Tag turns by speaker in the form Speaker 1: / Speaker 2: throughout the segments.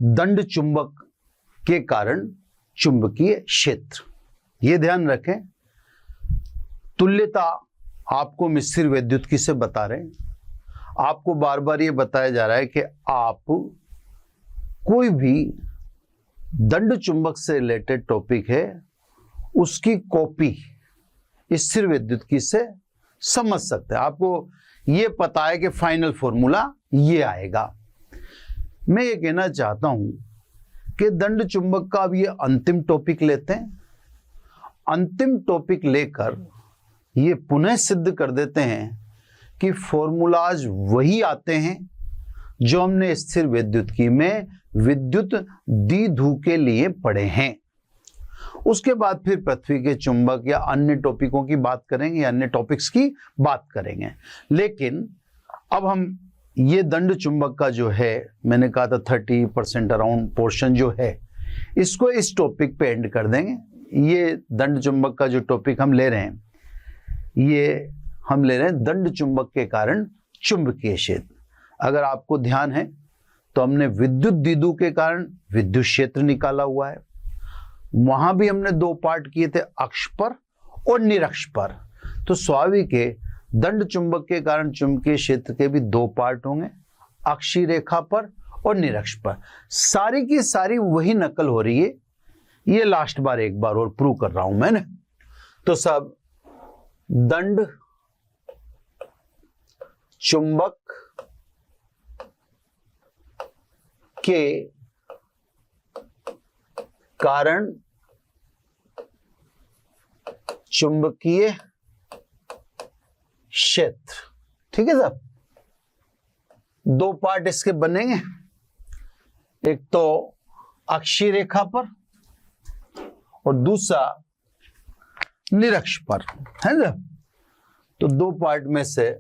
Speaker 1: दंड चुंबक के कारण चुंबकीय क्षेत्र। ये ध्यान रखें, तुल्यता आपको मिश्र वैद्युतिकी से बता रहे हैं। आपको बार बार ये बताया जा रहा है कि आप कोई भी दंड चुंबक से रिलेटेड टॉपिक है उसकी कॉपी स्थिर वैद्युतिकी से समझ सकते हैं। आपको ये पता है कि फाइनल फॉर्मूला ये आएगा। मैं ये कहना चाहता हूं कि दंड चुंबक का अब ये अंतिम टॉपिक लेते हैं। अंतिम टॉपिक लेकर ये पुनः सिद्ध कर देते हैं कि फॉर्मूलाज वही आते हैं जो हमने स्थिर वैद्युतिकी में विद्युत द्विध्रुव के लिए पढ़े हैं। उसके बाद फिर पृथ्वी के चुंबक या अन्य टॉपिकों की बात करेंगे, या अन्य टॉपिक्स की बात करेंगे। लेकिन अब हम ये दंड चुंबक का जो है, मैंने कहा था 30% अराउंड पोर्शन जो है, इसको इस टॉपिक पे एंड कर देंगे। ये दंड चुंबक का जो टॉपिक हम ले रहे हैं, ये हम ले रहे हैं दंड चुंबक के कारण चुंबकीय क्षेत्र। अगर आपको ध्यान है तो हमने विद्युत द्विध्रुव के कारण विद्युत क्षेत्र निकाला हुआ है। वहां भी हमने दो पार्ट किए थे, अक्ष पर और निरक्ष पर। तो स्वाभाविक है दंड चुंबक के कारण चुंबकीय क्षेत्र के भी दो पार्ट होंगे, अक्षीय रेखा पर और निरक्ष पर। सारी की सारी वही नकल हो रही है। ये लास्ट बार एक बार और प्रूव कर रहा हूं मैंने। तो सब दंड चुंबक के कारण चुंबकीय क्षेत्र, ठीक है साहब। दो पार्ट इसके बनेंगे, एक तो अक्षीय रेखा पर और दूसरा निरक्ष पर, है ना। तो दो पार्ट में से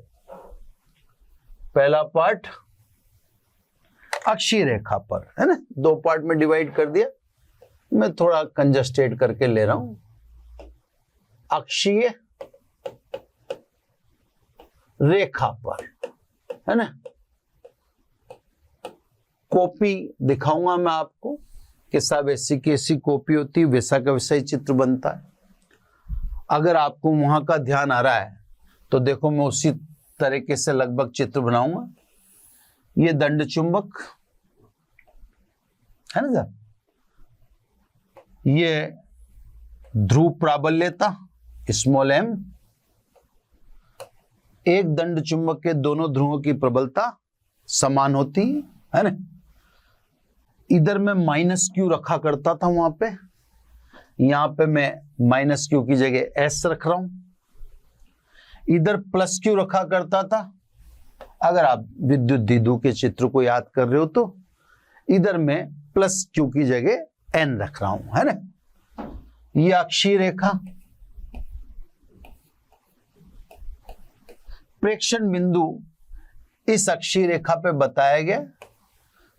Speaker 1: पहला पार्ट अक्षीय रेखा पर, है ना। दो पार्ट में डिवाइड कर दिया। मैं थोड़ा कंजस्टेड करके ले रहा हूं। अक्षीय रेखा पर, है ना। कॉपी दिखाऊंगा मैं आपको कि साहब ऐसी की ऐसी कॉपी होती है, वैसा का वैसा ही चित्र बनता है। अगर आपको वहां का ध्यान आ रहा है तो देखो मैं उसी तरीके से लगभग चित्र बनाऊंगा। ये दंड चुंबक है ना साहब, ये ध्रुव प्राबल्यता स्मॉल m। एक दंड चुंबक के दोनों ध्रुवों की प्रबलता समान होती है ना। इधर मैं माइनस क्यू रखा करता था वहां पे, यहां पे मैं माइनस क्यू की जगह एस रख रहा हूं। इधर प्लस क्यू रखा करता था। अगर आप विद्युत द्विध्रुव के चित्र को याद कर रहे हो तो इधर मैं प्लस क्यू की जगह एन रख रहा हूं, है ना। ये अक्षीय रेखा, प्रेक्षण बिंदु इस अक्षीय रेखा पे बताया गया।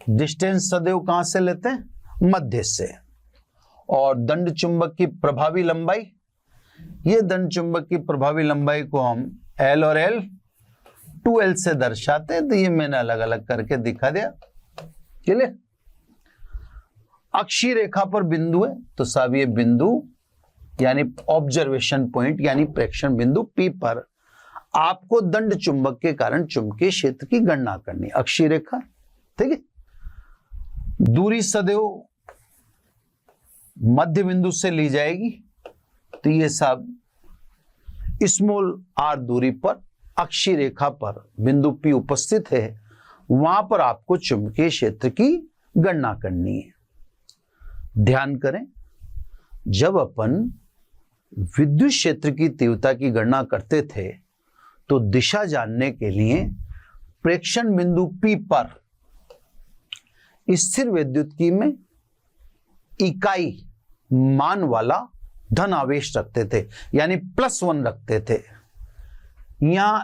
Speaker 1: डिस्टेंस सदैव कहां से लेते हैं, मध्य से। और दंड चुंबक की प्रभावी लंबाई, ये दंड चुंबक की प्रभावी लंबाई को हम L और L 2L से दर्शाते हैं। तो ये मैंने अलग अलग करके दिखा दिया। चलिए, अक्षीय रेखा पर बिंदु है तो साहब ये बिंदु यानी ऑब्जर्वेशन पॉइंट यानी प्रेक्षण बिंदु P पर आपको दंड चुंबक के कारण चुंबकीय क्षेत्र की गणना करनी है। अक्षीय रेखा, ठीक है। दूरी सदैव मध्य बिंदु से ली जाएगी। तो ये सब स्मॉल r दूरी पर अक्षीय रेखा पर बिंदु P उपस्थित है, वहां पर आपको चुंबकीय क्षेत्र की गणना करनी है। ध्यान करें, जब अपन विद्युत क्षेत्र की तीव्रता की गणना करते थे तो दिशा जानने के लिए प्रेक्षण बिंदु P पर स्थिर वैद्युतिकी में इकाई मान वाला धन आवेश रखते थे, यानी +1 रखते थे। यहां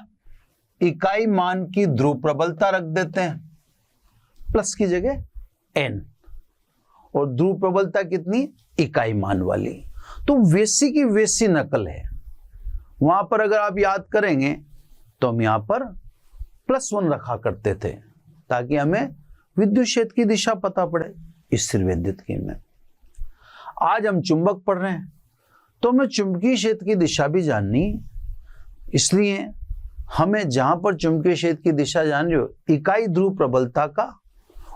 Speaker 1: इकाई मान की ध्रुव प्रबलता रख देते हैं, प्लस की जगह n, और ध्रुव प्रबलता कितनी, इकाई मान वाली। तो वैसी की वैसी नकल है। वहां पर अगर आप याद करेंगे तो हम यहां पर +1 रखा करते थे ताकि हमें विद्युत क्षेत्र की दिशा पता पड़े स्थिर विद्युत में। आज हम चुंबक पढ़ रहे हैं तो हमें चुंबकीय क्षेत्र की दिशा भी जाननी, इसलिए हमें जहां पर चुंबकीय क्षेत्र की दिशा जान रहे हो, इकाई ध्रुव प्रबलता का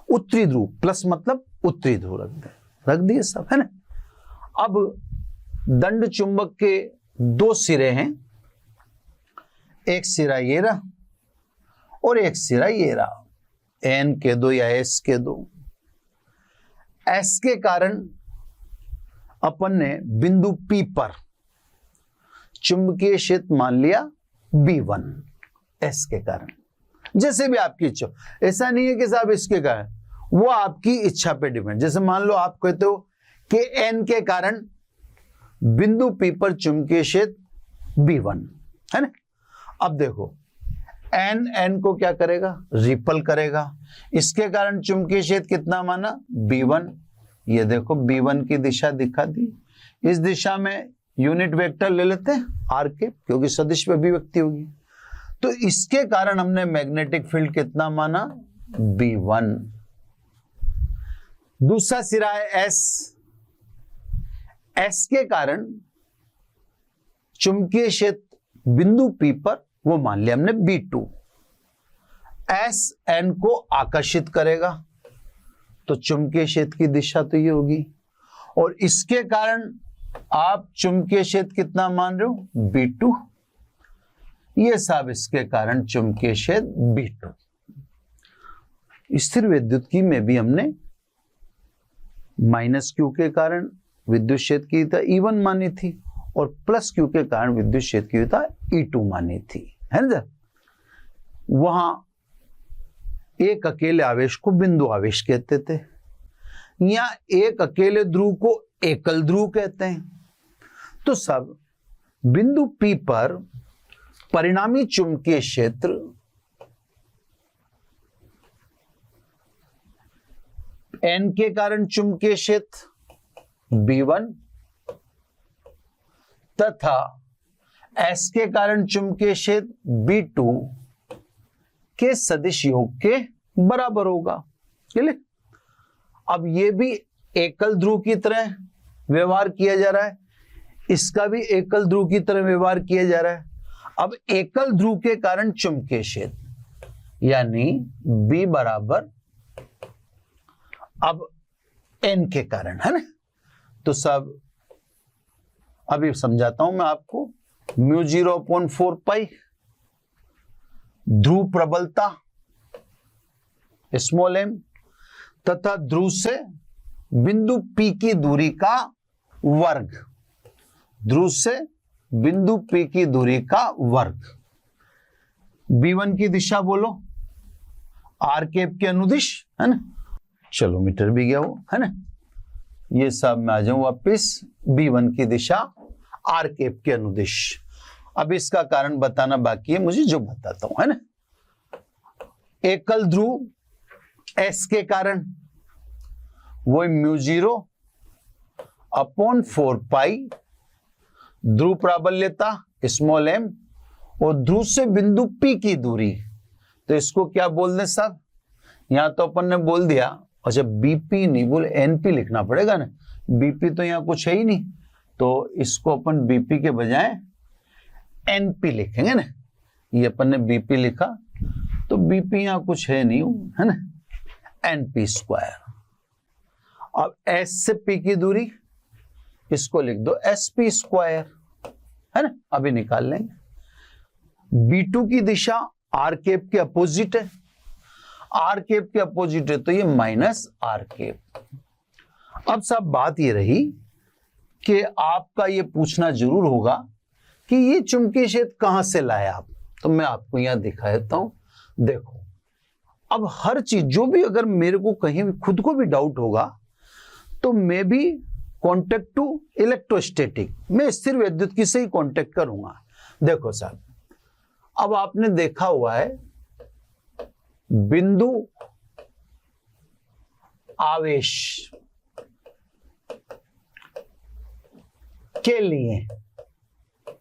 Speaker 1: उत्तरी ध्रुव, प्लस मतलब उत्तरी ध्रुव रख दिए सब, है ना। अब दंड चुंबक के दो सिरे हैं, एक सिरा ये रहा और एक सिरा ये रहा, एन के दो या एस के दो। एस के कारण अपन ने बिंदु P पर चुंबकीय क्षेत्र मान लिया B1, एस के कारण। जैसे भी आपकी इच्छा, ऐसा नहीं है कि साहब इसके कारण, वो आपकी इच्छा पे डिपेंड। जैसे मान लो आप कहते हो कि एन के कारण बिंदु P पर चुंबकीय क्षेत्र B1, है ना। अब देखो एन को क्या करेगा, रिपल करेगा, इसके कारण चुंबकीय क्षेत्र कितना माना, B1। ये देखो B1 की दिशा दिखा दी, इस दिशा में यूनिट वेक्टर ले लेते हैं आर के, क्योंकि सदिश अभिव्यक्ति होगी। तो इसके कारण हमने मैग्नेटिक फील्ड कितना माना, B1। दूसरा सिरा है एस, एस के कारण चुंबकीय क्षेत्र बिंदु P पर वो मान लिया हमने B2। एस एन को आकर्षित करेगा तो चुंबकीय क्षेत्र की दिशा तो ये होगी, और इसके कारण आप चुंबकीय क्षेत्र कितना मान रहे हो, B2। ये सब इसके कारण चुंबकीय क्षेत्र B2। स्थिर विद्युत में भी हमने माइनस क्यू के कारण विद्युत क्षेत्र की दिशा E1 मानी थी और प्लस क्यू के कारण विद्युत क्षेत्र की दिशा E2 मानी थी, है ना। वहां एक अकेले आवेश को बिंदु आवेश कहते थे, या एक अकेले ध्रुव को एकल ध्रुव कहते हैं। तो सब बिंदु P पर परिणामी चुंबकीय क्षेत्र N के कारण चुंबकीय क्षेत्र B1 तथा S के कारण चुंबकीय क्षेत्र B2 के सदिश योग के बराबर होगा। चलिए, अब ये भी एकल ध्रुव की तरह व्यवहार किया जा रहा है, इसका भी एकल ध्रुव की तरह व्यवहार किया जा रहा है। अब एकल ध्रुव के कारण चुंबकीय क्षेत्र यानी B बराबर अब N के कारण, है ना। तो सब अभी समझाता हूं मैं आपको। μ0/4 पाई ध्रुव प्रबलता स्मॉल m तथा ध्रुव से बिंदु P की दूरी का वर्ग, ध्रुव से बिंदु P की दूरी का वर्ग। B1 की दिशा बोलो, आर कैप के अनुदिश, है ना। चलो मीटर भी गया वो, है ना। ये सब मैं आ जाऊं वापिस, B1 की दिशा आर कैप के अनुदिश। अब इसका कारण बताना बाकी है मुझे, जो बताता हूं, है ना। एकल ध्रुव S के कारण वो μ0/4 पाई ध्रुव प्राबल्यता स्मॉल m और ध्रुव से बिंदु P की दूरी। तो इसको क्या बोल दें साहब, यहां तो अपन ने बोल दिया, अच्छा BP नहीं बोले NP लिखना पड़ेगा ना, BP तो यहां कुछ है ही नहीं, तो इसको अपन BP के बजाय NP लिखेंगे ना। ये अपन ने BP लिखा तो BP यहां कुछ है नहीं, है ना, NP²। अब S से P की दूरी, इसको लिख दो SP², है ना। अभी निकाल लेंगे। B2 की दिशा आर कैप के अपोजिट है, आर कैप के अपोजिट है तो ये माइनस आर कैप। अब सब बात ये रही कि आपका ये पूछना जरूर होगा कि ये चुंबकीय क्षेत्र कहां से लाए आप, तो मैं आपको यहां दिखा देता हूं। देखो, अब हर चीज जो भी, अगर मेरे को कहीं भी खुद को भी डाउट होगा तो मैं भी कॉन्टेक्ट टू इलेक्ट्रोस्टैटिक, मैं स्थिर विद्युत की से ही कॉन्टेक्ट करूंगा। देखो साहब, अब आपने देखा हुआ है बिंदु आवेश के लिए,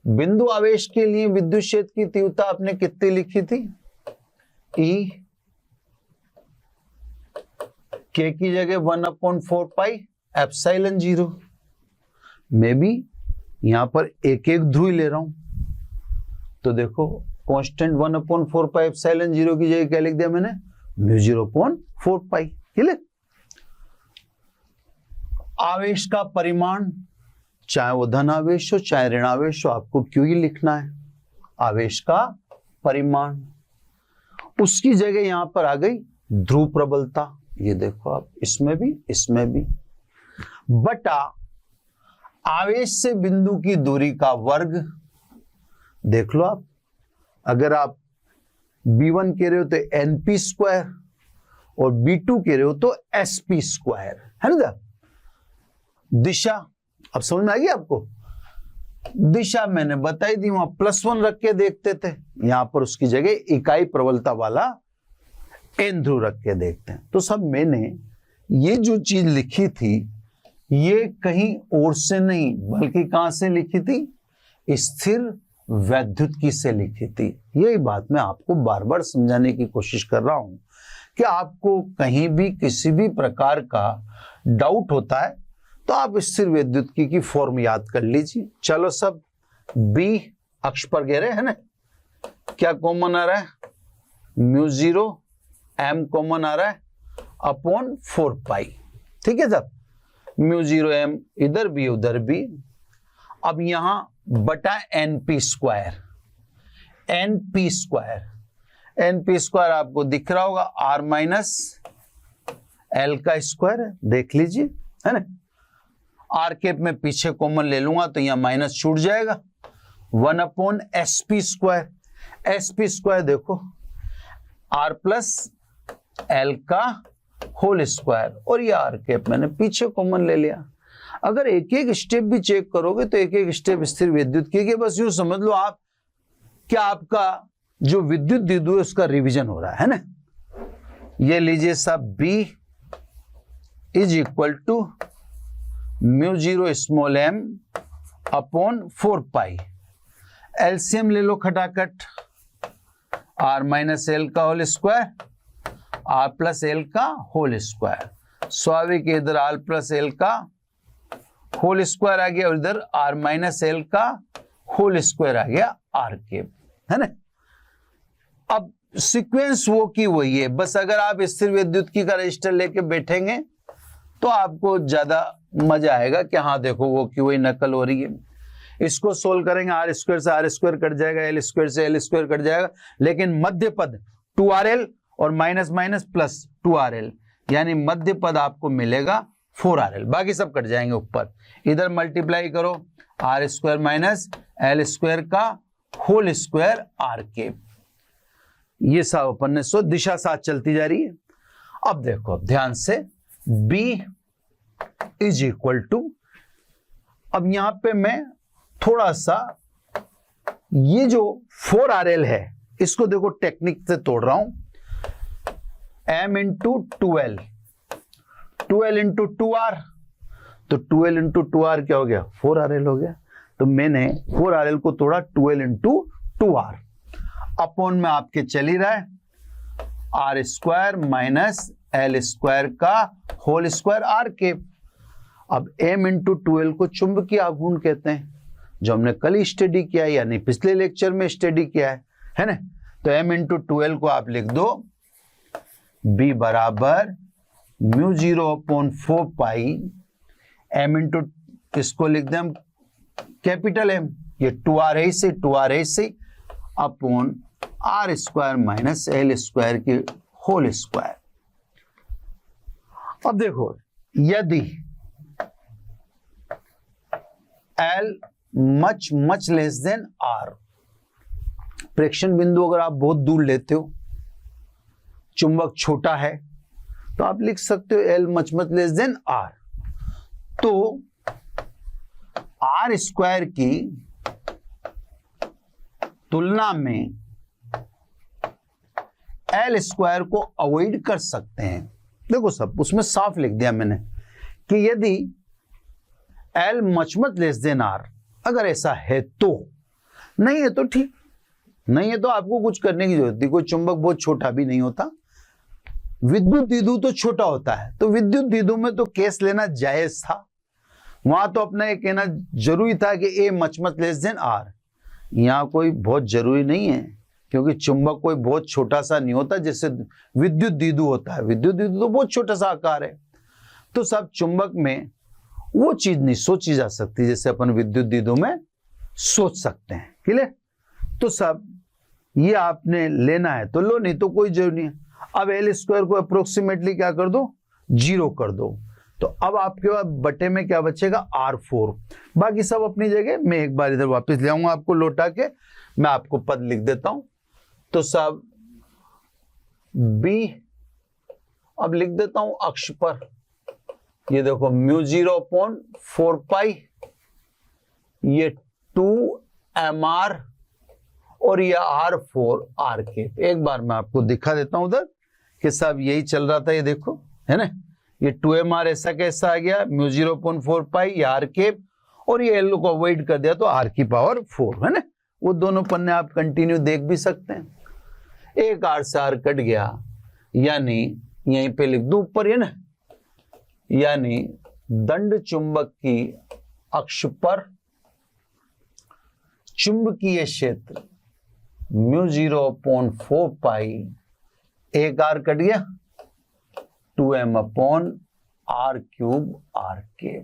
Speaker 1: बिंदु आवेश के लिए विद्युत क्षेत्र की तीव्रता आपने कितनी लिखी थी, E के की जगह 1/4 पाई एप्सिलॉन 0। मैं भी यहां पर एक एक ध्रुव ले रहा हूं, तो देखो कांस्टेंट 1/4 पाई एप्सिलॉन 0 की जगह क्या लिख दिया मैंने, μ0/4 पाई। क्लियर। आवेश का परिमाण, चाहे वो धन आवेश हो चाहे ऋण आवेश हो, आपको क्यों ही लिखना है, आवेश का परिमाण। उसकी जगह यहां पर आ गई ध्रुव प्रबलता, ये देखो आप, इसमें भी बटा आवेश से बिंदु की दूरी का वर्ग। देख लो आप, अगर आप B1 कह रहे हो तो NP² और B2 कह रहे हो तो SP², है ना। दिशा अब समझ में आ गई आपको, दिशा मैंने बताई दी, वहां +1 रख के देखते थे, यहां पर उसकी जगह इकाई प्रबलता वाला N ध्रुव रख के देखते हैं। तो सब मैंने ये जो चीज लिखी थी ये कहीं और से नहीं बल्कि कहां से लिखी थी, स्थिर वैद्युतिकी से लिखी थी। यही बात मैं आपको बार बार समझाने की कोशिश कर रहा हूं कि आपको कहीं भी किसी भी प्रकार का डाउट होता है तो आप स्थिर वैद्युतिकी की फॉर्म याद कर लीजिए। चलो सब B अक्ष पर गहरे है ना, क्या कॉमन आ रहा है, μ0 m कॉमन आ रहा है अपॉन 4 पाई। ठीक है सब, μ0 m इधर भी उधर भी। अब यहां बटा NP², NP² आपको दिख रहा होगा R माइनस L का स्क्वायर है, देख लीजिए, है ना। R कैप में पीछे कॉमन ले लूंगा तो यहां माइनस छूट जाएगा, 1/SP²। SP² देखो R प्लस L का होल स्क्वायर, और ये R कैप मैंने पीछे कॉमन ले लिया। अगर एक एक स्टेप भी चेक करोगे तो एक एक स्टेप स्थिर विद्युतिकी के, बस यूं समझ लो आप क्या आपका जो विद्युत द्विध्रुव है उसका रिवीजन हो रहा है ना। ये लीजिए सब B is equal to μ0 m upon 4 pi. LCM ले लो खटाखट, R माइनस L का whole square, R plus L का होल स्क्वायर। स्वाभाविक इधर R प्लस L का होल स्क्वायर आ गया और इधर R माइनस L का होल स्क्वायर आ गया R कैप, है ना। अब सीक्वेंस वो की वही है, बस अगर आप स्थिर विद्युतिकी का रजिस्टर लेके बैठेंगे तो आपको ज्यादा मजा आएगा कि हाँ देखो वो की वही नकल हो रही है। इसको सोल्व करेंगे, R² से R² कट जाएगा, L² से L² कट जाएगा, लेकिन मध्य पद 2RL और माइनस माइनस प्लस 2RL, यानी मध्य पद आपको मिलेगा 4RL, बाकी सब कट जाएंगे ऊपर। इधर मल्टीप्लाई करो R² माइनस L² का होल स्क्वायर R कैप। ये सब अपन ने सो दिशा साथ चलती जा रही है। अब देखो ध्यान से, B इज इक्वल टू, अब यहां पे मैं थोड़ा सा ये जो 4RL है इसको देखो टेक्निक से तोड़ रहा हूं, m इंटू 12 इंटू 2R, तो 12 इंटू 2R क्या हो गया, 4RL हो गया। तो मैंने 4RL को तोड़ा 12 इंटू 2R, अपॉन में आपके चल ही रहा है R² माइनस L² का होल स्क्वायर R कैप। अब m इंटू 12 को चुंबकीय आघूर्ण कहते हैं, जो हमने कल ही स्टडी किया है, यानी पिछले लेक्चर में स्टडी किया है ना। तो m इंटू 12 को आप लिख दो B बराबर μ0/4 पाई, m इंटू इसको लिख दें कैपिटल M, ये 2R है इसे, 2R है इसे, अपॉन R² माइनस L² के होल स्क्वायर। अब देखो, यदि L much less then R, प्रेक्षण बिंदु अगर आप बहुत दूर लेते हो, चुंबक छोटा है, तो आप लिख सकते हो L much less then R, तो R² की तुलना में L² को अवॉइड कर सकते हैं। देखो सब उसमें साफ लिख दिया मैंने कि यदि L much less then R, अगर ऐसा है तो, नहीं है तो ठीक, नहीं है तो आपको कुछ करने की जरूरत नहीं, कोई चुंबक बहुत छोटा भी नहीं होता, विद्युत द्विध्रुव तो छोटा होता है, तो विद्युत द्विध्रुव में तो केस लेना जायज था। वहां तो अपना ये कहना जरूरी था कि A much less than R. यहाँ कोई बहुत जरूरी नहीं है, क्योंकि चुंबक कोई बहुत छोटा सा नहीं होता जैसे विद्युत द्विध्रुव होता है। विद्युत द्विध्रुव तो बहुत छोटा सा आकार है, तो सब चुंबक में वो चीज नहीं सोची जा सकती जैसे अपन विद्युत द्विध्रुव में सोच सकते हैं। क्लियर? तो सब ये आपने लेना है तो लो, नहीं तो कोई जरूरी नहीं है। अब एल स्क्वायर को अप्रोक्सीमेटली क्या कर दो, 0 कर दो, तो अब आपके पास बटे में क्या बचेगा, R4। बाकी सब अपनी जगह। मैं एक बार इधर वापस ले आऊंगा आपको लौटा के, मैं आपको पद लिख देता हूं। तो सब B अब लिख देता हूं अक्ष पर, ये देखो μ0/4 पाई, ये 2mr और ये R4 R के। एक बार मैं आपको दिखा देता हूं उधर कि सब यही चल रहा था, ये देखो है ना, ये 2mr ऐसा कैसा आ गया, μ0/4 पाई, ये R के, और ये L को अवॉइड कर दिया तो R⁴ है ना। वो दोनों पन्ने आप कंटिन्यू देख भी सकते हैं। एक R से R कट गया, यानी यहीं पे लिख दूं ऊपर, है ना, यानी दंड चुंबक की अक्ष पर चुंबकीय क्षेत्र μ0/4 पाई, एक R कट गया, 2m/r³ R के।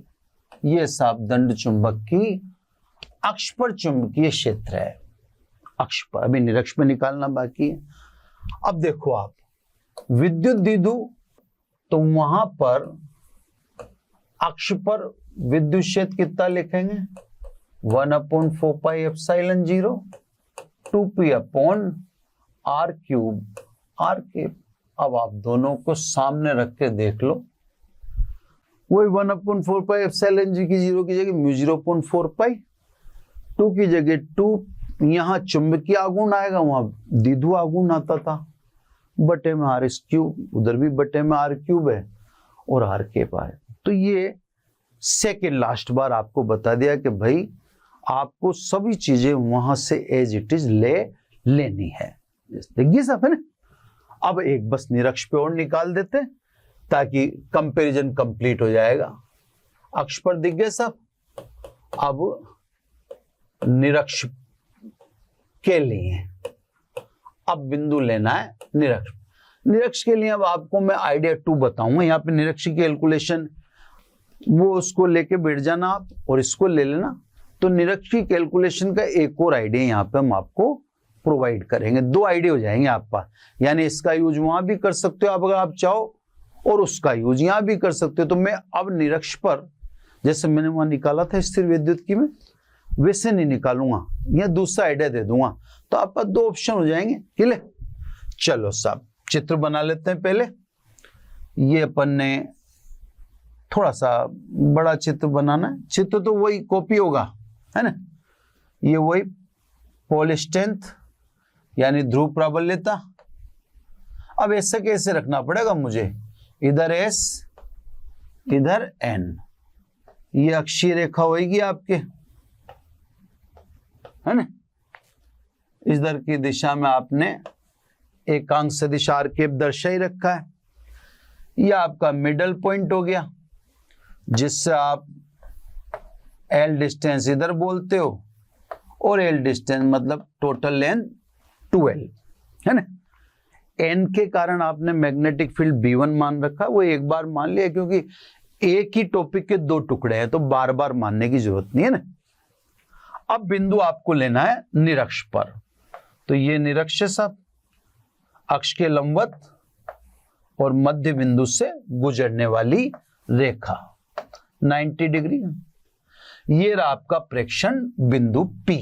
Speaker 1: ये सब दंड चुंबक की अक्ष पर चुंबकीय क्षेत्र है। अक्ष पर, अभी निरक्ष में निकालना बाकी है। अब देखो आप विद्युत द्विध्रुव, तो वहां पर अक्ष पर विद्युत क्षेत्र कितना लिखेंगे, 1/4 पाई एप्सिलॉन 0 2p/r³ R के। अब आप दोनों को सामने रख के देख लो, वही 1/4 पाई एप्सिलॉन 0 की जगह μ0/4 पाई, 2 की जगह 2, यहाँ चुंबकीय आघूर्ण आएगा, वहां द्विध्रुव आघूर्ण आता था, बटे में R3, उधर भी बटे में R³ है और R के पाए। तो ये सेकेंड लास्ट बार आपको बता दिया कि भाई आपको सभी चीजें वहां से एज इट इज लेनी है। देखिए सब है ना। अब एक बस निरक्ष पे और निकाल देते हैं ताकि कंपैरिजन कंप्लीट हो जाएगा। अक्ष पर दिख गए सब। अब निरक्ष के लिए अब बिंदु लेना है निरक्ष। निरक्ष के लिए अब आपको मैं आइडिया 2 बताऊंगा। यहाँ पे निरक्ष की कैलकुलेशन वो उसको लेके बैठ जाना आप और इसको ले लेना। तो निरक्ष की कैलकुलेशन का एक और आइडिया यहाँ पे हम आपको प्रोवाइड करेंगे। 2 आइडिया हो जाएंगे आप पास, यानी इसका यूज वहां भी कर सकते हो आप अगर आप चाहो, और उसका यूज यहाँ भी कर सकते हो। तो मैं अब निरक्ष पर जैसे मैंने वहां निकाला था स्थिर विद्युत की में, वैसे नहीं निकालूंगा, या दूसरा आइडिया दे दूंगा। तो आपका 2 ऑप्शन हो जाएंगे। क्लियर? चलो साहब चित्र बना लेते हैं। पहले ये अपन ने थोड़ा सा बड़ा चित्र बनाना है। चित्र तो वही कॉपी होगा, है ना। ये वही पोल स्ट्रेंथ यानी ध्रुव प्राबल्यता। अब ऐसा कैसे रखना पड़ेगा मुझे, इधर S इधर N, ये अक्षीय रेखा होगी आपके, है ना। इधर की दिशा में आपने एकांक सदिश R दर्शा ही रखा है। यह आपका मिडल पॉइंट हो गया, जिससे आप L डिस्टेंस इधर बोलते हो और L डिस्टेंस मतलब टोटल लेंथ 2L, है ना। N के कारण आपने मैग्नेटिक फील्ड B1 मान रखा, वो एक बार मान लिया क्योंकि एक ही टॉपिक के 2 टुकड़े हैं, तो बार बार मानने की जरूरत नहीं है ना। अब बिंदु आपको लेना है निरक्ष पर। तो ये निरक्ष सब अक्ष के लंबवत और मध्य बिंदु से गुजरने वाली रेखा 90 डिग्री। ये रहा आपका प्रेक्षण बिंदु P,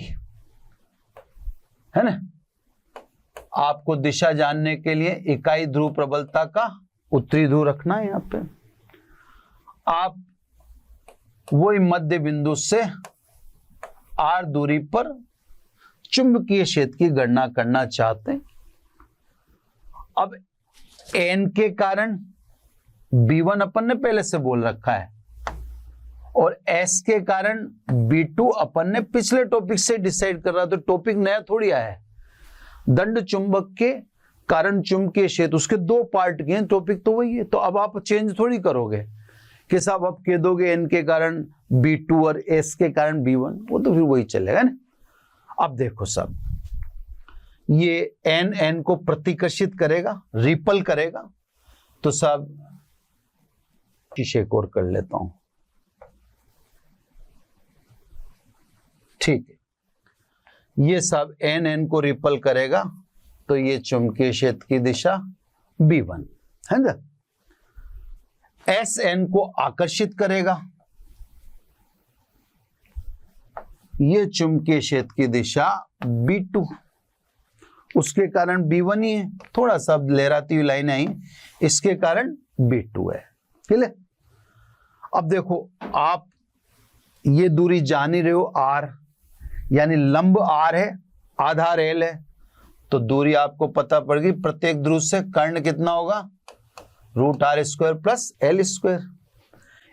Speaker 1: है ना। आपको दिशा जानने के लिए इकाई ध्रुव प्रबलता का उत्तरी ध्रुव रखना है। यहां पे आप वही मध्य बिंदु से R दूरी पर चुंबकीय क्षेत्र की गणना करना चाहते हैं। अब N के कारण B1 अपन ने पहले से बोल रखा है और S के कारण B2 अपन ने पिछले टॉपिक से डिसाइड कर रहा, तो टॉपिक नया थोड़ी आया है। दंड चुंबक के कारण चुंबकीय क्षेत्र, उसके दो पार्ट के हैं, टॉपिक तो वही है। तो अब आप चेंज थोड़ी करोगे कि साहब आप कह दोगे n के कारण B2 और s के कारण B1, वो तो फिर वही चलेगा ना। अब देखो साहब, ये n को प्रतिकर्षित करेगा, रिपल करेगा। तो साहब शीशे को और कर लेता हूं, ठीक है। ये साहब n को रिपल करेगा, तो ये चुंबकीय क्षेत्र की दिशा B1 है ना। Sn को आकर्षित करेगा, ये चुंबकीय क्षेत्र की दिशा B2, उसके कारण B1 ही है, थोड़ा सा लहराती हुई लाइन आई, इसके कारण B2 है, ठीक है। अब देखो आप ये दूरी जान ही रहे हो R, यानी लंब R है, आधार L है, तो दूरी आपको पता पड़ गई। प्रत्येक ध्रुव से कर्ण कितना होगा, √r² प्लस L²।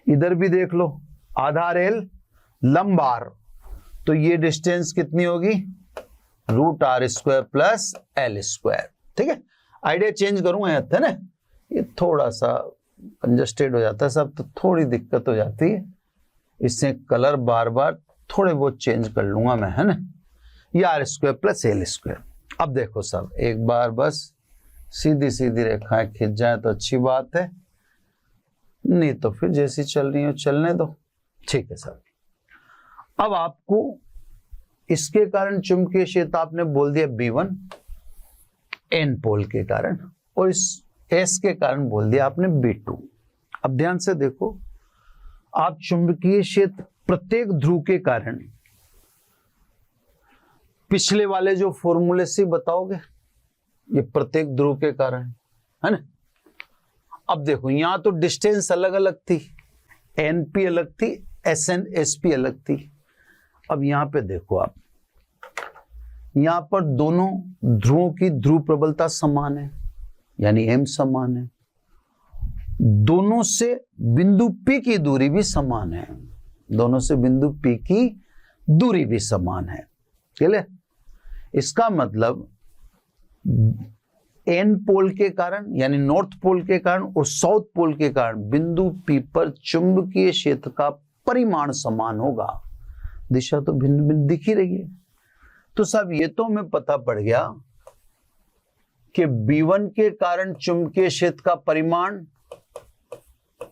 Speaker 1: इधर भी देख लो, आधार L, लंब R, तो ये डिस्टेंस कितनी होगी, √r² प्लस L², ठीक है। आइडिया चेंज करूंगा यहाँ है ना, ये थोड़ा सा कंजस्टेड हो जाता है सब, तो थोड़ी दिक्कत हो जाती है, इससे कलर बार बार थोड़े बहुत चेंज कर लूंगा मैं, है ना। ये r² प्लस L²। अब देखो साहब, एक बार बस सीधी सीधी रेखाएं खींच जाए तो अच्छी बात है, नहीं तो फिर जैसी चल रही हो चलने दो, ठीक है साहब। अब आपको इसके कारण चुंबकीय क्षेत्र आपने बोल दिया B1 n पोल के कारण, और इस S के कारण बोल दिया आपने B2। अब ध्यान से देखो, आप चुंबकीय क्षेत्र प्रत्येक ध्रुव के कारण पिछले वाले जो फॉर्मूले से बताओगे, ये प्रत्येक ध्रुव के कारण है ना। अब देखो यहां तो डिस्टेंस अलग अलग थी, NP अलग थी, SN SP अलग थी। अब यहां पे देखो आप, यहां पर दोनों ध्रुवों की ध्रुव प्रबलता समान है, यानी M समान है, दोनों से बिंदु P की दूरी भी समान है, दोनों से बिंदु P की दूरी भी समान है, चले। इसका मतलब N पोल के कारण, यानी नॉर्थ पोल के कारण और साउथ पोल के कारण बिंदु P पर चुंबकीय क्षेत्र का परिमाण समान होगा। दिशा तो भिन्न भिन्न दिख ही रही है। तो साहब ये तो हमें पता पड़ गया कि B1 के कारण चुंबकीय क्षेत्र का परिमाण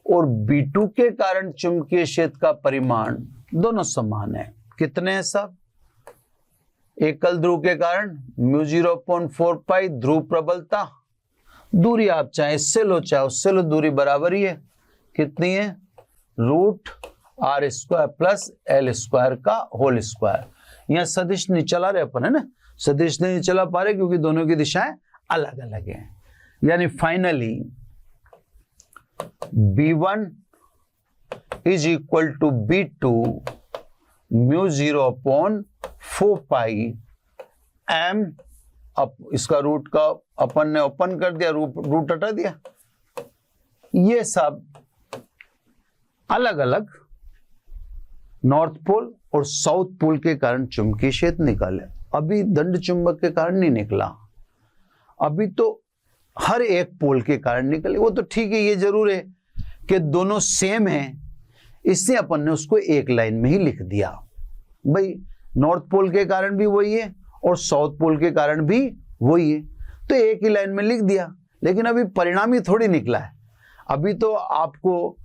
Speaker 1: और B2 के कारण चुंबकीय क्षेत्र का परिमाण दोनों समान है। कितने हैं साहब, एकल ध्रुव के कारण μ0/4 पाई ध्रुव प्रबलता, दूरी आप चाहे इससे लो चाहे उससे लो, दूरी बराबर ही है, कितनी है, √r² प्लस L² का होल स्क्वायर। यहां सदिश नहीं चला रहे अपन, है ना, सदिश नहीं चला पा रहे क्योंकि दोनों की दिशाएं अलग अलग हैं। यानी finally B1 is equal to B2 μ0/4 pi m, अब इसका रूट का अपन ने ओपन कर दिया, रूट हटा दिया। ये सब अलग अलग नॉर्थ पोल और साउथ पोल के कारण चुंबकीय क्षेत्र निकाले। अभी दंड चुंबक के कारण नहीं निकला, अभी तो हर एक पोल के कारण निकले। वो तो ठीक है, ये जरूर है कि दोनों सेम हैं, इससे अपन ने उसको एक लाइन में ही लिख दिया। भाई नॉर्थ पोल के कारण भी वही है और साउथ पोल के कारण भी वही है, तो एक ही लाइन में लिख दिया। लेकिन अभी परिणामी थोड़ी निकला है, अभी तो आपको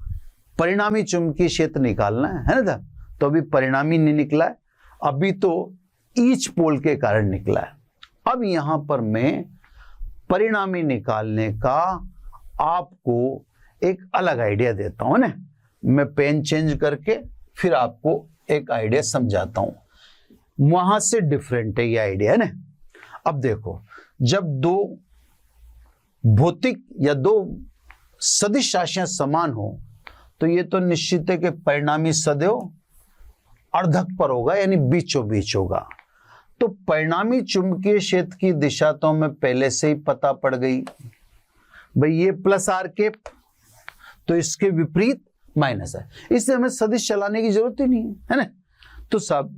Speaker 1: परिणामी चुंबकीय क्षेत्र निकालना है ना। तो अभी परिणामी नहीं निकला है, अभी तो ईच पोल के कारण निकला है। अब यहां पर मैं परिणामी निकालने का आपको एक अलग आइडिया देता हूं ना। मैं पेन चेंज करके फिर आपको एक आइडिया समझाता हूं, वहां से डिफरेंट है ये आइडिया, है ना। अब देखो, जब दो भौतिक या दो सदिश राशियां समान हो तो ये तो निश्चित है कि परिणामी सदैव अर्धक पर होगा, यानी बीचों बीच होगा। तो परिणामी चुंबकीय क्षेत्र की दिशा तो हमें पहले से ही पता पड़ गई, भाई ये प्लस आर कैप, तो इसके विपरीत माइनस है, इससे हमें सदिश चलाने की जरूरत ही नहीं है ना। तो सब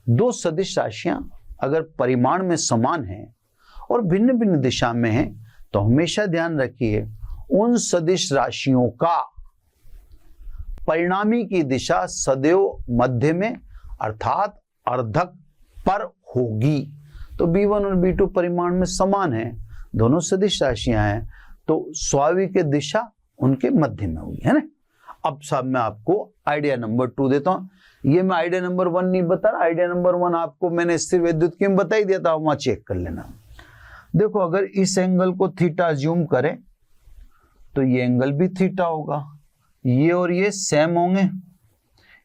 Speaker 1: दो सदिश राशियां अगर परिमाण में समान हैं और भिन्न भिन्न दिशा में है, तो हमेशा ध्यान रखिए उन सदिश राशियों का परिणामी की दिशा सदैव मध्य में अर्थात अर्धक पर होगी। तो B1 और B2 परिमाण में समान है, दोनों सदिश राशियां हैं, तो स्वाभाविक दिशा उनके मध्य में होगी, है ना। अब सब मैं आपको आइडिया नंबर 2 देता हूं। ये मैं आइडिया नंबर 1 नहीं बता रहा, आइडिया नंबर 1 आपको मैंने स्थिर विद्युत की में बता ही दिया था, वहां चेक कर लेना। देखो अगर इस एंगल को थीटा ज्यूम करें तो ये एंगल भी थीटा होगा, ये और ये सेम होंगे,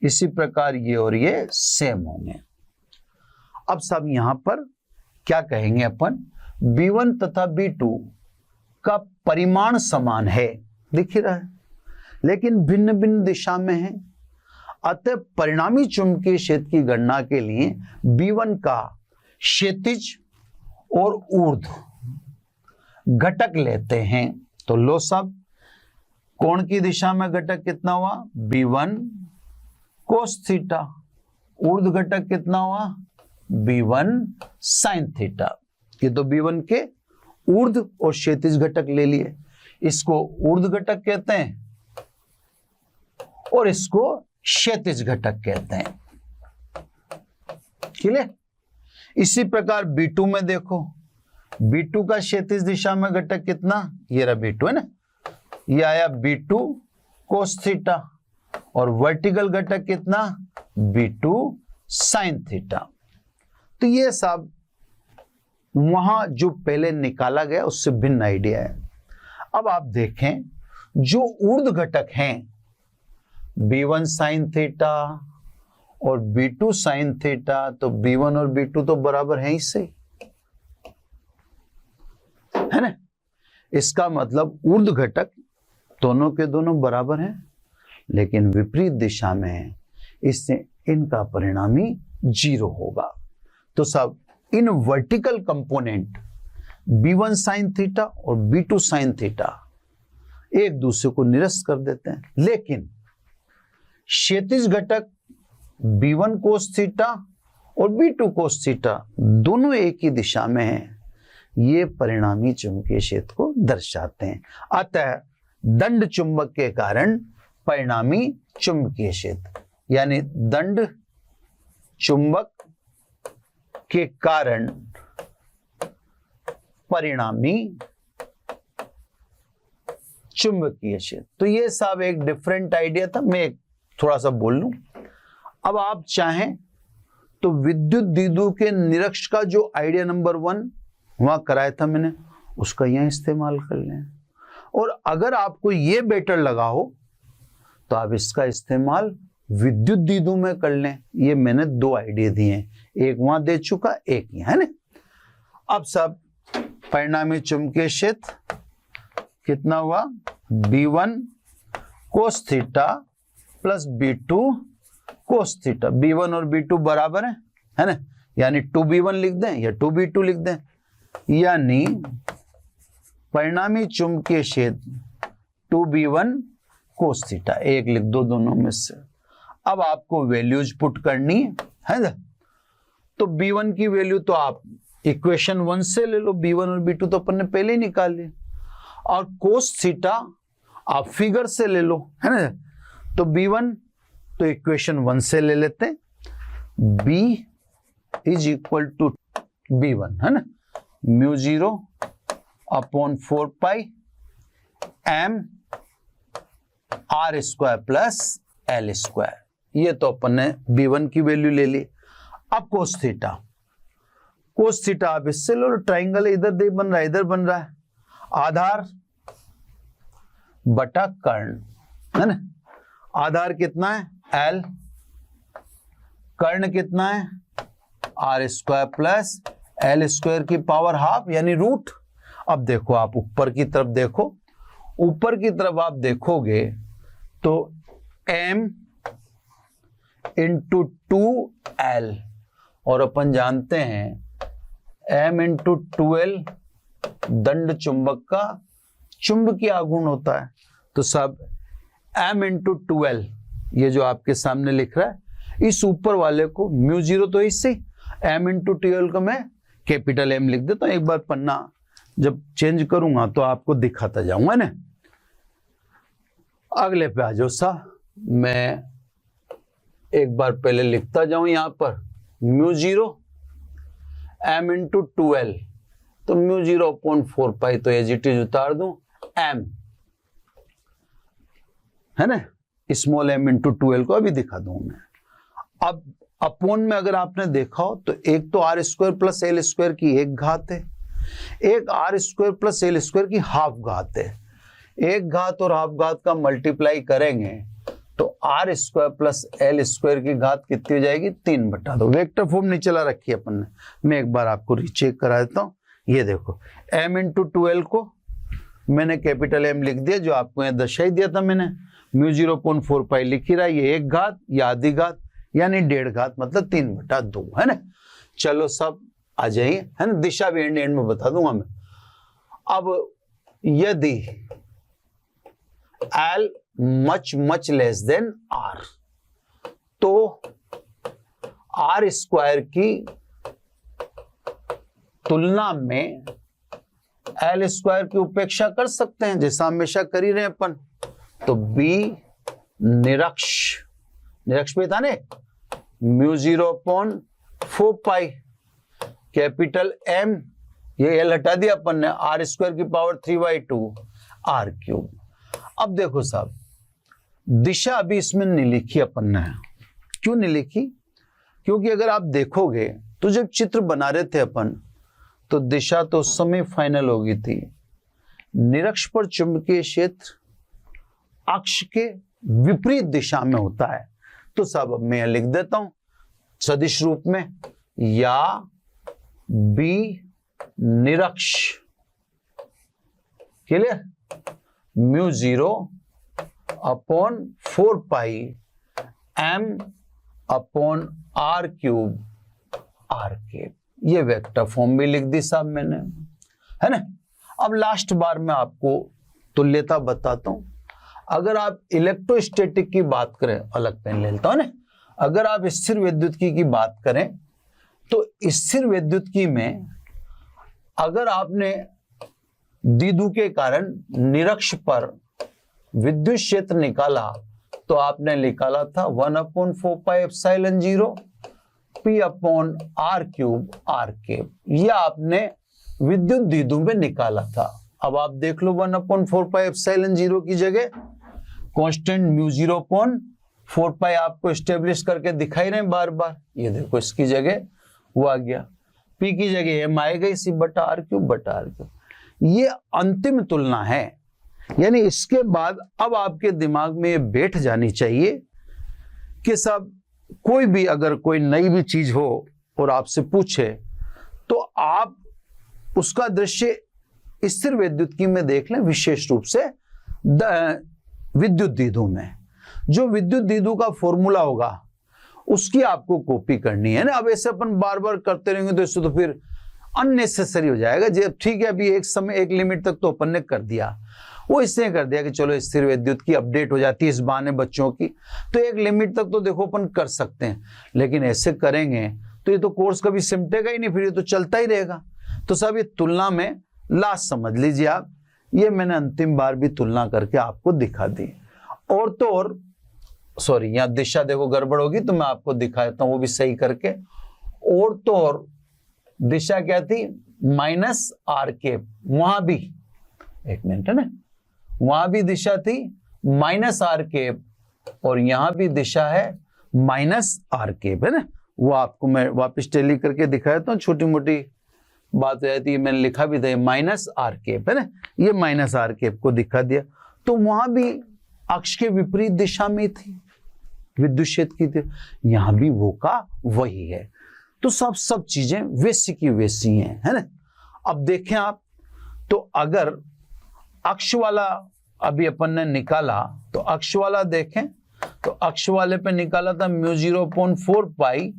Speaker 1: इसी प्रकार ये और ये सेम होंगे। अब सब यहां पर क्या कहेंगे अपन, B1 तथा B2 का परिमाण समान है, दिख रहा है, लेकिन भिन्न भिन्न दिशा में है। अतः परिणामी चुंबकीय क्षेत्र की गणना के लिए B1 का क्षैतिज और ऊर्ध्व घटक लेते हैं। तो लो सब, कोण की दिशा में घटक कितना हुआ, B1 कोस थीटा, ऊर्ध्व घटक कितना हुआ, B1 साइन थीटा। ये तो B1 के ऊर्ध्व और क्षैतिज घटक ले लिए, इसको ऊर्ध्व घटक कहते हैं और इसको क्षैतिज घटक कहते हैं, क्लियर। इसी प्रकार B2 में देखो, B2 का क्षैतिज दिशा में घटक कितना, ये रहा B2 है ना, ये आया B2 कोस थीटा और वर्टिकल घटक कितना, B2 साइन थीटा। तो ये सब वहां जो पहले निकाला गया उससे भिन्न आइडिया है। अब आप देखें जो ऊर्ध्व घटक हैं B1 साइन थीटा और B2 साइन थीटा, तो B1 और B2 तो बराबर हैं ही सही, है ना। इसका मतलब ऊर्ध्व घटक दोनों के दोनों बराबर हैं, लेकिन विपरीत दिशा में है, इससे इनका परिणामी 0 होगा। तो सब in vertical component B1 sine theta और B2 साइन थीटा एक दूसरे को निरस्त कर देते हैं, लेकिन क्षैतिज घटक B1 कोस थीटा और B2 कोस थीटा दोनों एक ही दिशा में हैं, ये परिणामी चुंबकीय क्षेत्र को दर्शाते हैं। अतः दंड चुंबक के कारण परिणामी चुंबकीय क्षेत्र, यानी दंड चुंबक के कारण परिणामी चुंबकीय क्षेत्र। तो ये सब एक डिफरेंट आइडिया था, मैं थोड़ा सा बोल लूं। अब आप चाहें तो विद्युत द्विध्रुव के निरक्ष का जो आइडिया नंबर 1 वहां कराया था मैंने, उसका यहां इस्तेमाल कर लें, और अगर आपको ये बेटर लगा हो तो आप इसका इस्तेमाल विद्युत द्विध्रुव में कर लें। ये मैंने 2 आइडिया दिए हैं, एक वहां दे चुका, एक यहाँ, है ना। अब सब परिणामी चुंबकीय क्षेत्र कितना हुआ, B1 cos theta plus B2 cos theta. B1 और B2 बराबर है ना, यानी 2B1 लिख दें या 2B2 लिख दें, यानी परिणामी चुंबकीय क्षेत्र 2B1 कोस थीटा, एक लिख दो दोनों में से। अब आपको वैल्यूज पुट करनी है ना, तो B1 की वैल्यू तो आप इक्वेशन 1 से ले लो, B1 और B2 तो अपन ने पहले ही निकाल लिया, और कोस थीटा आप फिगर से ले लो, है ना। तो B1 तो इक्वेशन 1 से ले लेते हैं, B is equal to B1, है ना, μ0 अपॉन 4 पाई m r square plus l square. ये तो अपन ने B1 की वैल्यू ले ली। अब कोस थीटा आप इससे लो, ट्राइंगल इधर दे बन रहा है, इधर बन रहा है, आधार बटा कर्ण, है ना। आधार कितना है L, कर्ण कितना है r square plus l square की पावर हाफ यानी रूट। अब देखो आप ऊपर की तरफ देखो, ऊपर की तरफ आप देखोगे तो m इंटू 2l, और अपन जानते हैं m इंटू 2l दंड चुंबक का चुंबकीय आघूर्ण होता है। तो सब m इंटू 2l, ये जो आपके सामने लिख रहा है, इस ऊपर वाले को μ0 तो इससे m इंटू 2l को मैं कैपिटल M लिख देता हूं, एक बार पन्ना जब चेंज करूंगा तो आपको दिखाता जाऊंगा ना। अगले पे आ जाओ सा, मैं एक बार पहले लिखता जाऊं यहां पर म्यू 0 m इंटू 12, तो म्यू 0/4 पाई, तो एज इट इज उतार दूं m, है ना, स्मॉल m इंटू 12 को अभी दिखा दूं मैं। अब अपोन में अगर आपने देखा हो तो एक तो R square plus L square की एक घात है, एक R square plus L square की हाफ घात है। एक घात और हाफ घात का मल्टीप्लाई करेंगे तो R square plus L square की घात कितनी हो जाएगी, 3/2। वेक्टर फॉर्म नहीं चला रखी अपन ने, मैं एक बार आपको रीचेक करा देता हूँ। ये देखो m इंटू 12 को मैंने कैपिटल M लिख दिया, जो आपको यहाँ दर्शा ही दिया था मैंने, म्यू 0/4 पाई लिख ही रहा, ये एक घात या आधी घात यानी 1.5 घात, मतलब 3/2, है ना। चलो सब आ जाइए, है ना, दिशा भी एंड में बता दूंगा मैं। अब यदि L much less then R, तो R स्क्वायर की तुलना में L स्क्वायर की उपेक्षा कर सकते हैं, जैसा हमेशा कर ही रहे अपन। तो B निरक्ष पे था ने, म्यू 0/4 पाई, कैपिटल M, ये L हटा दिया अपन ने, R स्क्वायर की पावर 3/2 R³। अब देखो साहब, दिशा अभी इसमें नहीं लिखी अपन ने। क्यों नहीं लिखी? क्योंकि अगर आप देखोगे तो जब चित्र बना रहे थे अपन, तो दिशा तो उस समय फाइनल हो गई थी। निरक्ष पर चुंबकीय क्षेत्र अक्ष के विपरीत दिशा में होता है। तो साहब अब मैं लिख देता हूं सदिश रूप में, या बी निरक्ष, क्लियर, म्यू 0/4 पाई m अपॉन R³, ये वेक्टर फॉर्म भी लिख दी साहब मैंने, है ना। अब लास्ट बार मैं आपको तुल्यता बताता हूं। अगर आप इलेक्ट्रोस्टैटिक की बात करें, अलग पेन ले लेता हूं ना, अगर आप स्थिर विद्युत्की की बात करें तो स्थिर विद्युत्की में अगर आपने द्विध्रुव के कारण निरक्ष पर विद्युत क्षेत्र निकाला, तो आपने निकाला था 1/4 पाई एप्सिलॉन 0 P/R³, ये आपने विद्युत द्विध्रुव में निकाला था। अब आप देख लो 1/4 पाई एप्सिलॉन 0 की जगह कांस्टेंट म्यू 0/4 पाई आपको स्टेब्लिश करके दिखाई रहे बार बार। ये देखो इसकी जगह वो आ गया, P की जगह M आएगा इसी R³। ये अंतिम तुलना है, यानी इसके बाद अब आपके दिमाग में ये बैठ जानी चाहिए कि सब कोई भी अगर कोई नई भी चीज हो और आपसे पूछे तो आप उसका दृश्य स्थिर विद्युत्की में देख लें, विशेष रूप से विद्युत द्विध्रुव में। जो विद्युत द्विध्रुव का फॉर्मूला होगा उसकी आपको कॉपी करनी है ना। अब ऐसे अपन बार बार करते रहेंगे तो इससे तो फिर अननेसेसरी हो जाएगा। जब ठीक है, अभी एक समय एक लिमिट तक तो अपन ने कर दिया, वो इसलिए कर दिया कि चलो स्थिर विद्युत की अपडेट हो जाती है इस बहाने बच्चों की, तो एक लिमिट तक तो देखो अपन कर सकते हैं। लेकिन ऐसे करेंगे तो ये तो कोर्स कभी सिमटेगा ही नहीं, फिर ये तो चलता ही रहेगा। तो सब ये तुलना में लास्ट समझ लीजिए आप, ये मैंने अंतिम बार भी तुलना करके आपको दिखा दी। और तो और सॉरी, यहाँ दिशा देखो गड़बड़ होगी तो मैं आपको दिखा देता हूँ वो भी सही करके। और तो और दिशा क्या थी, -R², वहां भी एक मिनट है ना, वहां भी दिशा थी -R², और यहां भी दिशा है -R², है ना। वो आपको मैं वापस टेली करके दिखा देता हूँ, छोटी मोटी बात हो जाती है, मैंने लिखा भी था -R², है ना, ये -R² को दिखा दिया। तो वहां भी अक्ष के विपरीत दिशा में थी विद्युत क्षेत्र की थी, यहां भी वो का वही है। तो सब चीजें वैसी की वैसी हैं, है ना। अब देखें आप, तो अगर अक्ष वाला अभी अपन ने निकाला, तो अक्ष वाला देखें तो अक्ष वाले पे निकाला था म्यू 0/4 पाई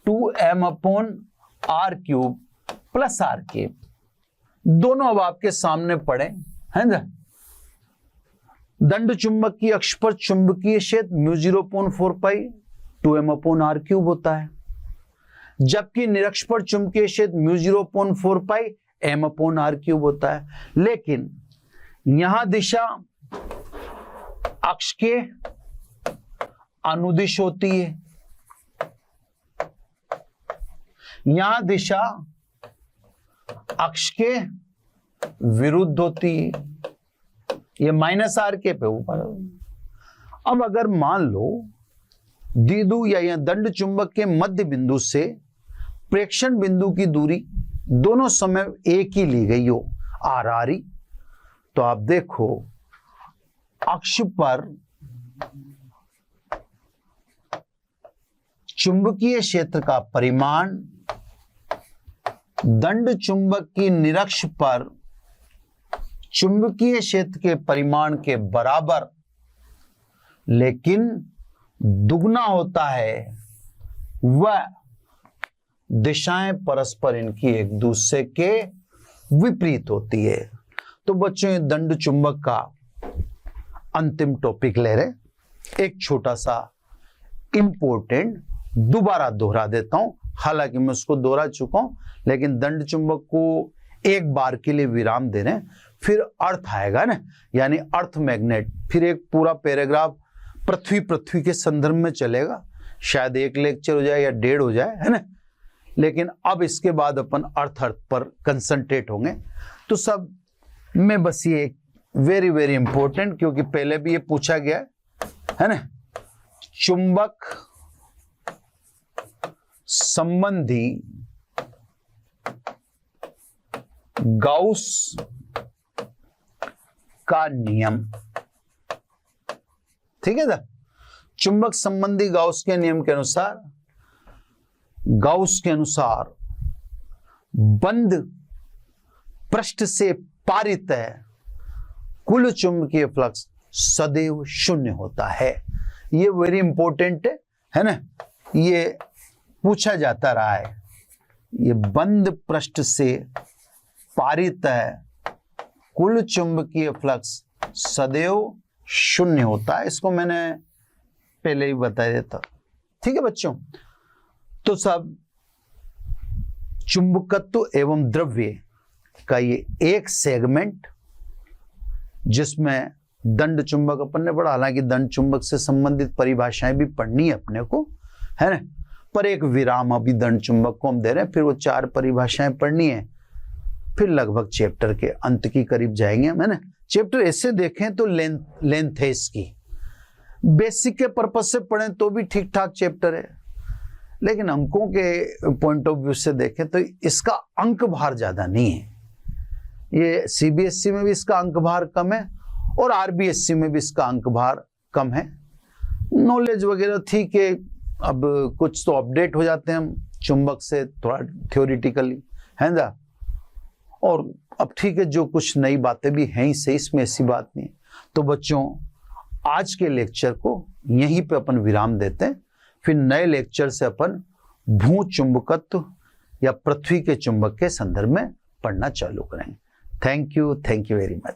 Speaker 1: 2m/R³ प्लस R²। दोनों अब आपके सामने पड़े हैं ना। दंड चुंबक की अक्ष पर चुंबकीय क्षेत्र म्यू 0/4 पाई 2m/R³ होता है। जबकि निरक्ष पर चुंबकीय क्षेत्र μ0/4 पाई m/r³ होता है। लेकिन यहां दिशा अक्ष के अनुदिश होती है, यहां दिशा अक्ष के विरुद्ध होती है, ये -r के पे ऊपर। अब अगर मान लो द्विध्रुव या दंड चुंबक के मध्य बिंदु से प्रेक्षण बिंदु की दूरी दोनों समय एक ही ली गई हो r, तो आप देखो अक्ष पर चुंबकीय क्षेत्र का परिमाण दंड चुंबक की निरक्ष पर चुंबकीय क्षेत्र के परिमाण के बराबर लेकिन दुगना होता है, वह दिशाएं परस्पर इनकी एक दूसरे के विपरीत होती है। तो बच्चों ये दंड चुंबक का अंतिम टॉपिक ले रहे। एक छोटा सा इंपॉर्टेंट दोबारा दोहरा देता हूं, हालांकि मैं उसको दोहरा चुका हूं, लेकिन दंड चुंबक को एक बार के लिए विराम दे रहे हैं, फिर अर्थ आएगा ना, यानी अर्थ मैग्नेट। फिर एक पूरा पैराग्राफ पृथ्वी के संदर्भ में चलेगा, शायद एक लेक्चर हो जाए या 1.5 हो जाए, है ना। लेकिन अब इसके बाद अपन अर्थ पर कंसंट्रेट होंगे। तो सब में बस ये वेरी वेरी इंपॉर्टेंट, क्योंकि पहले भी ये पूछा गया है ना, चुंबक संबंधी गाउस का नियम, ठीक है ना। चुंबक संबंधी गाउस के नियम के अनुसार, गाउस के अनुसार बंद पृष्ठ से पारित है कुल चुंबकीय फ्लक्स सदैव 0 होता है। ये वेरी इंपॉर्टेंट है ना, ये पूछा जाता रहा है। ये बंद पृष्ठ से पारित है कुल चुंबकीय फ्लक्स सदैव 0 होता है। इसको मैंने पहले ही बता देता, ठीक है बच्चों। तो सब चुंबकत्व एवं द्रव्य का ये एक सेगमेंट, जिसमें दंड चुंबक अपन ने पढ़ा, हालांकि दंड चुंबक से संबंधित परिभाषाएं भी पढ़नी है अपने को, है ना। पर एक विराम अभी दंड चुंबक को हम दे रहे हैं, फिर वो 4 परिभाषाएं पढ़नी है, फिर लगभग चैप्टर के अंत की करीब जाएंगे हम, है ना। चैप्टर ऐसे देखें तो लेंथ है इसकी, बेसिक के पर्पज से पढ़ें तो भी ठीक ठाक चैप्टर है, लेकिन अंकों के पॉइंट ऑफ व्यू से देखें तो इसका अंक भार ज्यादा नहीं है। ये सीबीएसई में भी इसका अंक भार कम है और आरबीएसई में भी इसका अंक भार कम है। नॉलेज वगैरह ठीक है, अब कुछ तो अपडेट हो जाते हैं हम चुंबक से थोड़ा थ्योरेटिकली, है ना। और अब ठीक है, जो कुछ नई बातें भी हैं ही सही, इसमें ऐसी बात नहीं। तो बच्चों आज के लेक्चर को यहीं पे अपन विराम देते हैं, फिर नए लेक्चर से अपन भू चुंबकत्व या पृथ्वी के चुंबक के संदर्भ में पढ़ना चालू करेंगे। Thank you very much.